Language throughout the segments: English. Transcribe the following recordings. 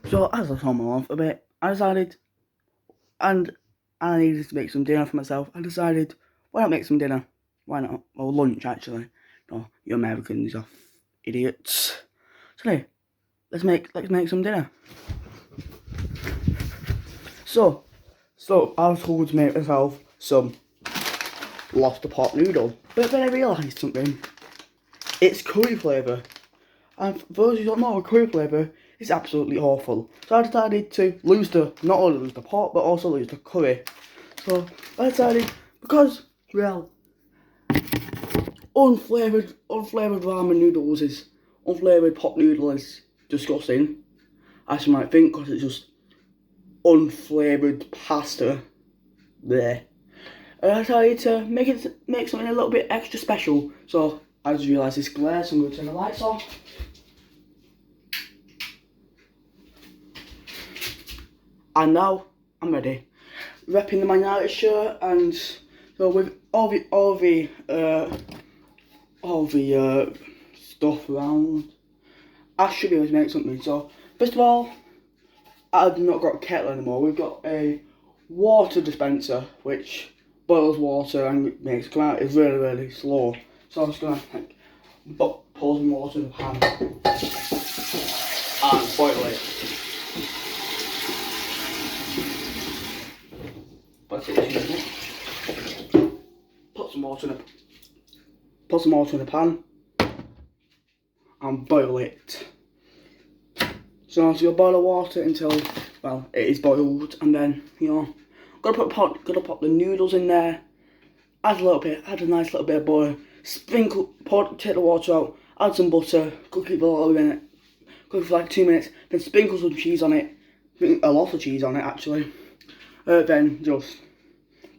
So as I was on my off a bit, I decided, and I needed to make some dinner for myself. I decided, why not make some dinner? Why not? Well, lunch actually. No, you Americans are idiots. So anyway, let's make some dinner. So I was told to make myself some lobster pot noodle, but then I realised something. It's curry flavour. And for those who don't know, curry flavour is absolutely awful. So I decided to not only lose the pot, but also lose the curry. So I decided, because, well, unflavoured pot noodle is disgusting, as you might think, because it's just unflavoured pasta there. And I decided to make something a little bit extra special. So I just realised this glare, so I'm going to turn the lights off. And now I'm ready. Repping the Man United shirt, and so with all the stuff around, I should be able to make something. So first of all, I've not got a kettle anymore. We've got a water dispenser which boils water and makes it come out. It's really, really slow. So I'm just gonna pour some water in the pan and boil it. Put some water in the pan and boil it. So you'll boil the water until, well, it is boiled, and then gotta put the noodles in there. Add a nice little bit of butter. Take the water out. Add some butter. Cook it for a little minute. Cook it for like 2 minutes. Then sprinkle some cheese on it. A lot of cheese on it actually. Then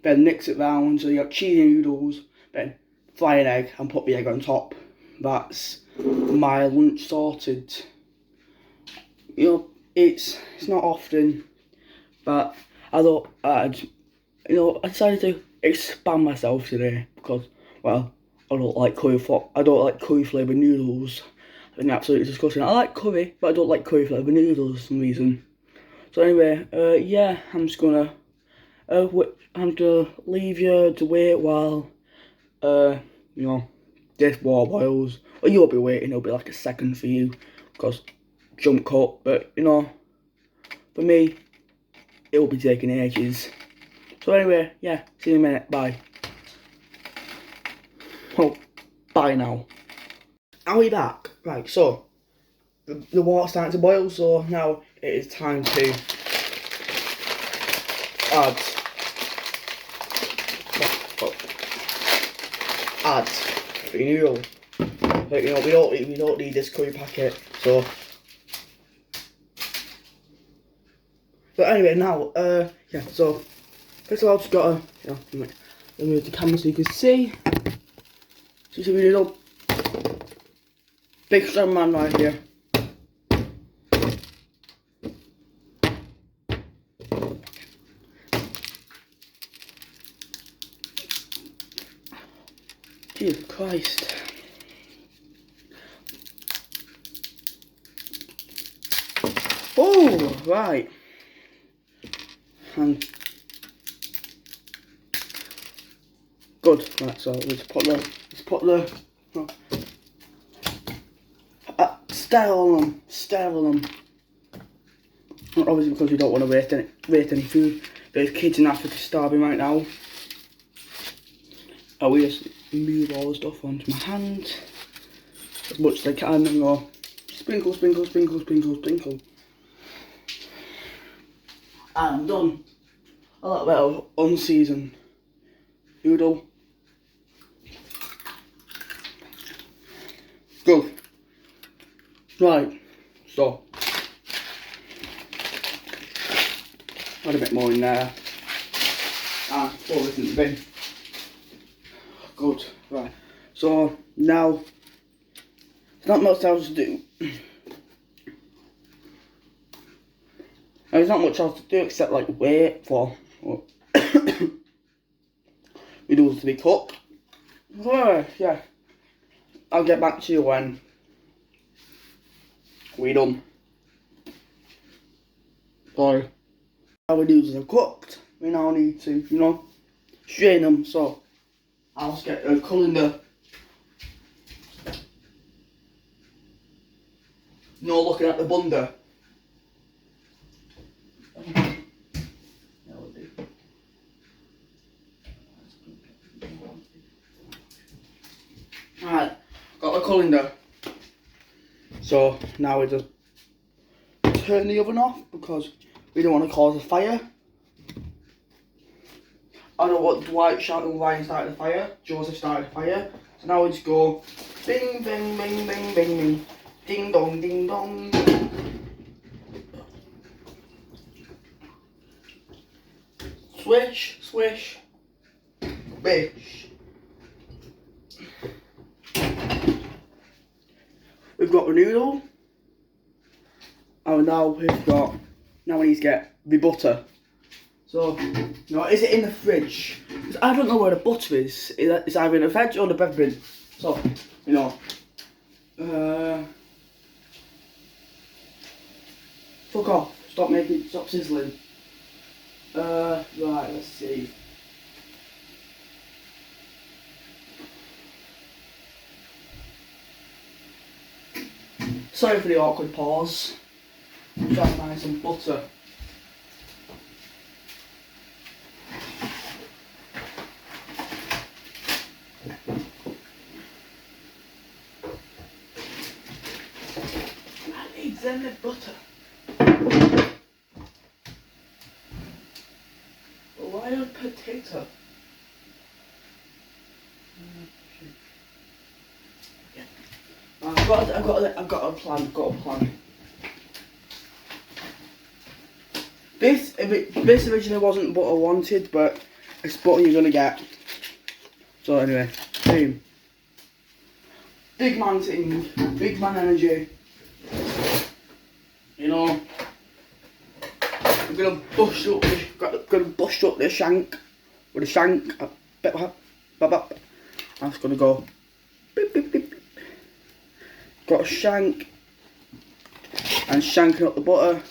mix it round so you have cheesy noodles. Then fry an egg and put the egg on top. That's my lunch sorted. It's not often, but I thought I decided to expand myself today because, well, I don't like curry flavoured noodles. I think they're absolutely disgusting. I like curry, but I don't like curry flavoured noodles for some reason. So anyway, yeah, I'm gonna leave you to wait while, this water boils. Well, you'll be waiting. It'll be like a second for you, because jump cut. But for me, it will be taking ages. So anyway, yeah, see you in a minute. Bye. Well, bye now. Are we back? Right. So the water's starting to boil. So now it is time to add the noodle. But we don't need this curry packet. So anyway, now yeah. So first of all, just gotta move the camera so you can see. So we need a big strong man right here. Jesus Christ. Oh, right. And good. Right, so let's put the sterile them. Obviously, because we don't want to waste any food. There's kids in Africa starving right now. We just move all the stuff onto my hand as much as I can and go sprinkle. And I'm done. A little bit of unseasoned noodle. Good. Right, so add a bit more in there and pour this in the bin. Good. Right, so now there's not much else to do. There's not much else to do except like wait for noodles to be cooked. So, yeah, I'll get back to you when we're done. So, our noodles are cooked. We now need to, strain them. So, I'll just get a colander. No looking at the bunda. Alright, got the colander. So now we just turn the oven off because we don't want to cause a fire. I don't want Dwight shouting Ryan started the fire, Joseph started the fire. So now we just go bing, bing, bing, bing, bing, bing, ding dong, ding dong. Swish, swish, bish. We've got the noodle. And now we need to get the butter. So, is it in the fridge? Because I don't know where the butter is. It's either in the fridge or the bread bin. So, fuck off. Stop sizzling. Right, let's see. Sorry for the awkward pause. I'm trying to find some butter. I need some butter. Why a potato? I've got a plan. This originally wasn't what I wanted, but it's what you're gonna get. So anyway, boom. Big man thing, big man energy. I'm gonna bust up the shank with a shank. I'm just gonna go. Beep, beep, beep. Got a shank and shanking up the butter.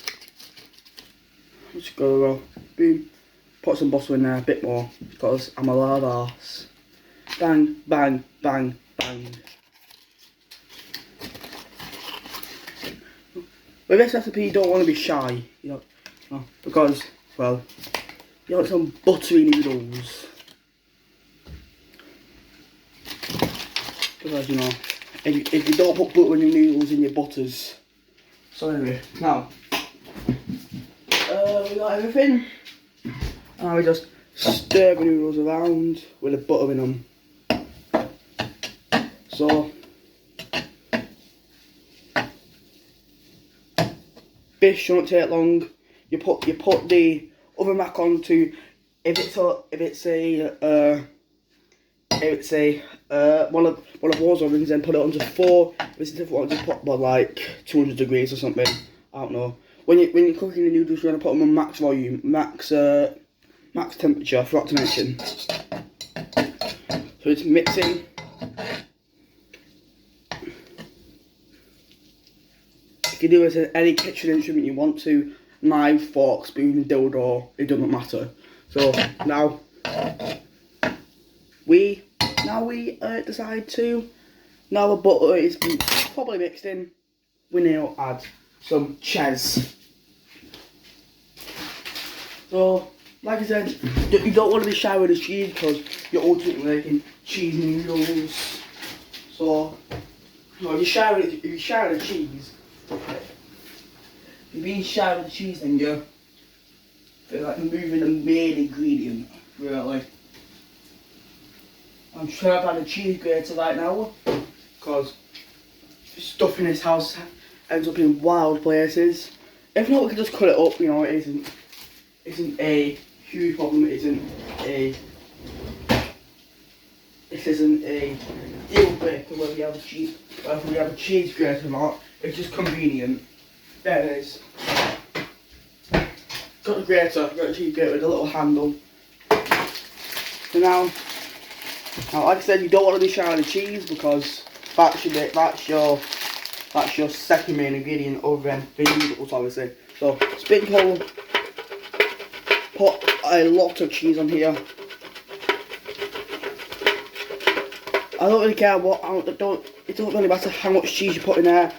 Just go boom. Put some butter in there, a bit more because I'm a loud arse. Bang, bang, bang, bang. With this recipe, you don't want to be shy, because, well, you want some buttery noodles. Because, if you don't put butter in your noodles in your butters. So anyway, now, we got everything. And we just stir the noodles around with the butter in them. So, bish shouldn't take long. You put the oven back on to if it's one of those ovens, then put it on to 4. If it's a different one, just put about like 200 degrees or something. I don't know. When you're cooking the noodles, you're gonna put them on max volume, max temperature. I forgot to mention. So it's mixing. You can do it with any kitchen instrument you want to. Knife, fork, spoon, dildo, it doesn't matter. So now we decide to, now the butter is probably mixed in, we now add some cheese. So, like I said, you don't want to be shy with the cheese because you're ultimately making cheese noodles. So, if you're shy with the cheese, if you're being shy with the cheese, then you feel like moving the main ingredient, really. I'm trying to find a cheese grater right now because stuff in this house ends up in wild places. If not, we can just cut it up. It isn't a huge problem. It isn't a deal breaker whether we have a cheese grater or not. It's just convenient. There it is. Got the grater. Got a cheese grater with a little handle. So now, like I said, you don't want to be shy on the cheese because that's your That's your second main ingredient other than the noodles, obviously. So sprinkle, put a lot of cheese on here. I don't really care what, it don't really matter how much cheese you put in there.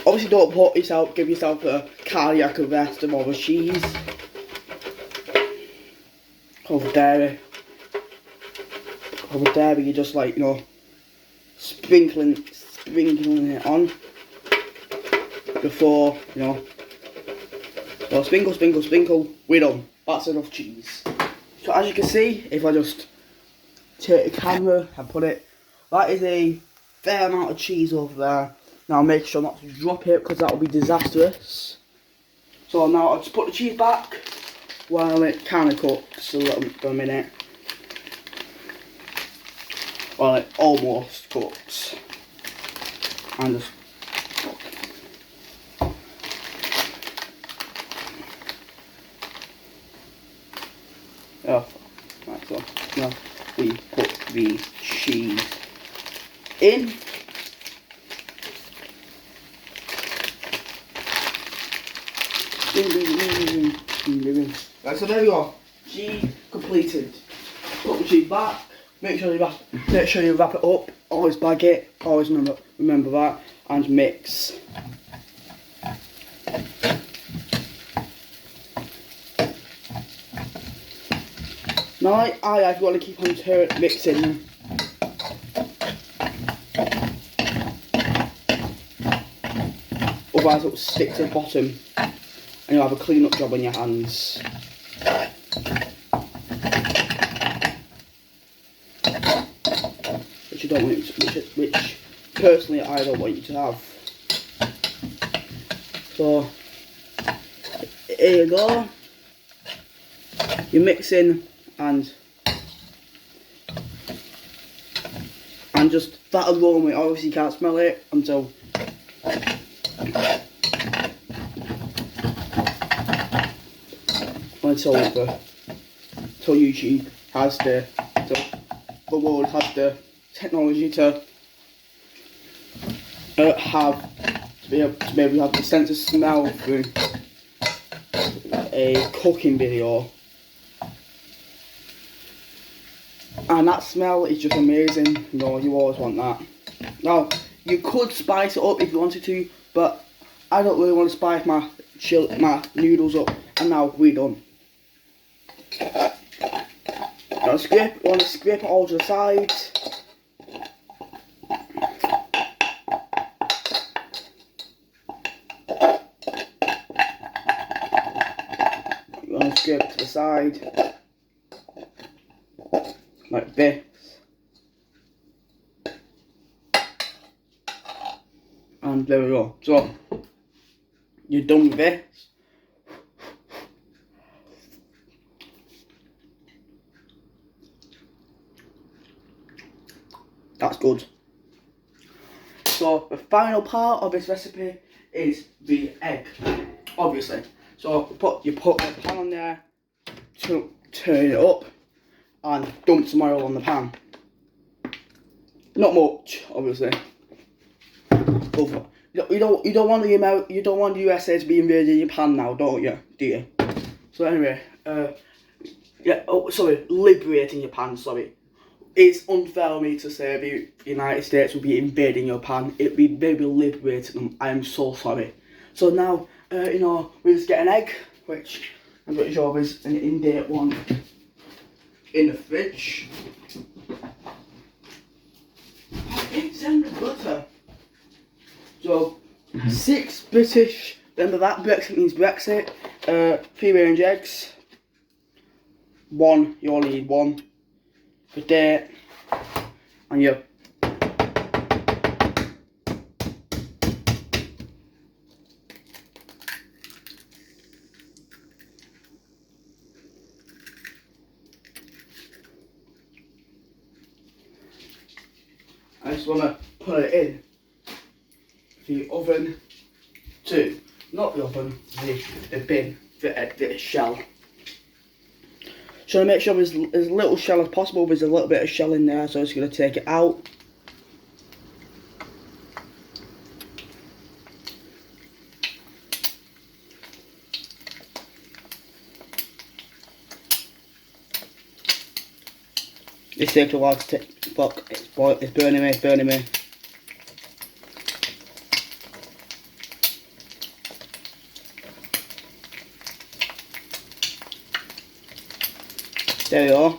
Obviously don't give yourself a cardiac arrest of all the cheese. Over dairy, you're just like, you know, sprinkling it on before, you know. So sprinkle, we're done. That's enough cheese. So as you can see, if I just take the camera and put it, that is a fair amount of cheese over there. Now make sure not to drop it because that will be disastrous. So now I'll just put the cheese back while it kind of cooks a little bit for a minute. Well, it almost cooks. And just oh, right, so now we put the cheese in. Right, so there you go. Cheese completed. Put the cheese back. Make sure you wrap it up. Always bag it. Always remember that. And mix. Now, I've got to keep on mixing. Otherwise, it will stick to the bottom, and you'll have a clean-up job on your hands. Which you don't want, which personally I don't want you to have. So here you go. You're mixing and just that aroma. Obviously, you can't smell it until when it's over. So YouTube has the world has the technology to be able to have the sense of smell through a cooking video, and that smell is just amazing. You know, you always want that. Now you could spice it up if you wanted to, but I don't really want to spice my noodles up. And now we're done. Now want to scrape it all to the side. You want to scrape it to the side like this, and there we go. So you're done with this. That's good. So the final part of this recipe is the egg, obviously. So you put the pan on there, to turn it up, and dump some oil on the pan. Not much, obviously. You don't want the USA to be invading your pan now, don't you? Do you? So anyway, liberating your pan. Sorry. It's unfair of me to say the United States will be invading your pan. It will be maybe liberating them. I am so sorry. So now, we just get an egg, which I'm pretty sure is an in-date one, in the fridge. It's in the butter. So, 6 British, remember that, Brexit means Brexit, 3 range eggs, you only need 1. For date, and you I just want to put it in the oven not the oven, the bin, the shell. Trying to make sure there's as little shell as possible. There's a little bit of shell in there, so I'm just going to take it out. This takes a while to take. Fuck, it's burning me, it's burning me. There we are.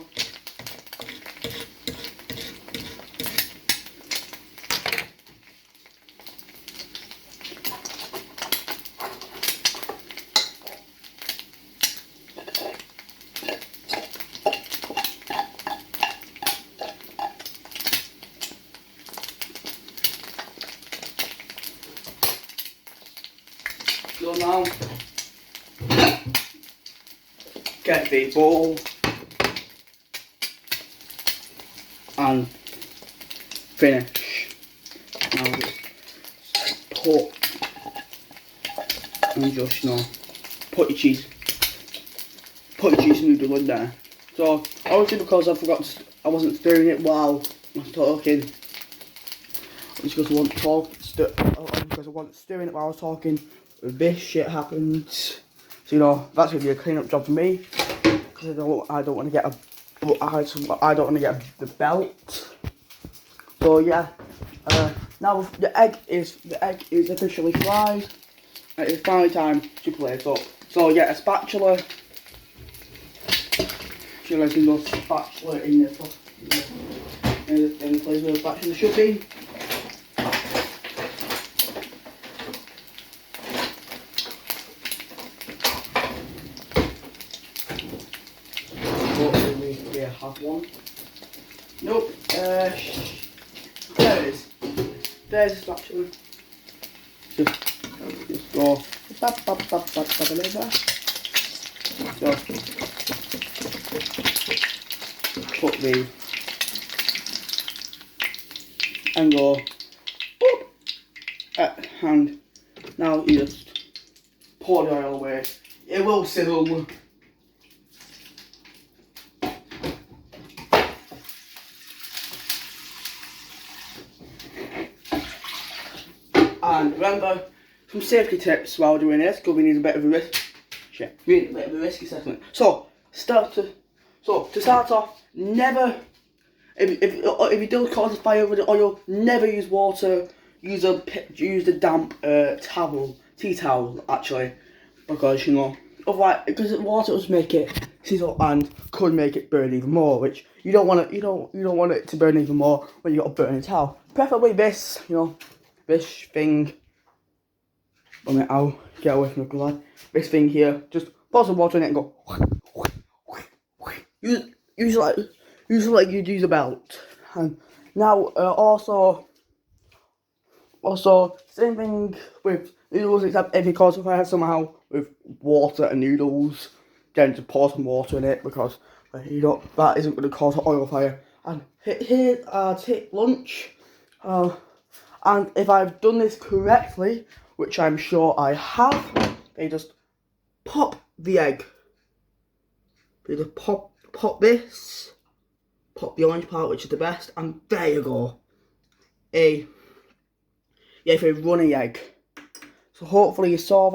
So now, get the bowl and finish. Now just put and just put your cheese noodle in there. So obviously because I wasn't stirring it while I was talking. It's because I wasn't stirring it while I was talking. This shit happened. So that's gonna be a clean up job for me because I don't want to get the belt. So yeah, now the egg is officially fried. It's finally time to plate up. So yeah, a spatula. Should I do the spatula in the place where the spatula should be. Have one. Nope. There it is. There's the spatula. Just go. So, put the and go up and now you just pour the oil away. It will sizzle. And remember, some safety tips while doing this, because we need a bit of a risky assessment. So to start off, never, if you do cause a fire with the oil, never use water. Use the damp tea towel actually, because otherwise, because water does make it sizzle and could make it burn even more, which you don't want it. You don't want it to burn even more when you got a burning towel. Preferably this, this thing. I mean, I'll get away from the glad. This thing here, just pour some water in it and go. Use like you'd use a belt. And now also same thing with noodles, except if you cause a fire somehow with water and noodles, then just pour some water in it because that isn't going to cause an oil fire. And here take lunch. And if I've done this correctly, which I'm sure I have, they just pop the egg. They just pop this, pop the orange part, which is the best, and there you go. A runny egg. So hopefully you saw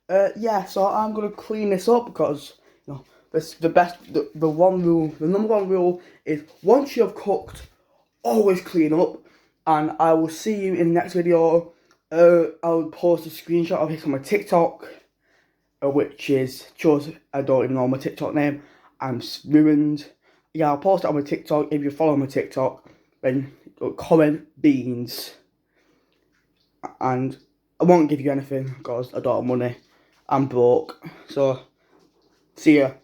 that. Yeah, so I'm gonna clean this up because the number one rule is once you've cooked, always clean up. And I will see you in the next video. I'll post a screenshot of this on my TikTok, which is I don't even know my TikTok name. I'm ruined. Yeah, I'll post it on my TikTok. If you follow my TikTok, then comment beans. And I won't give you anything because I don't have money. I'm broke. So, see ya.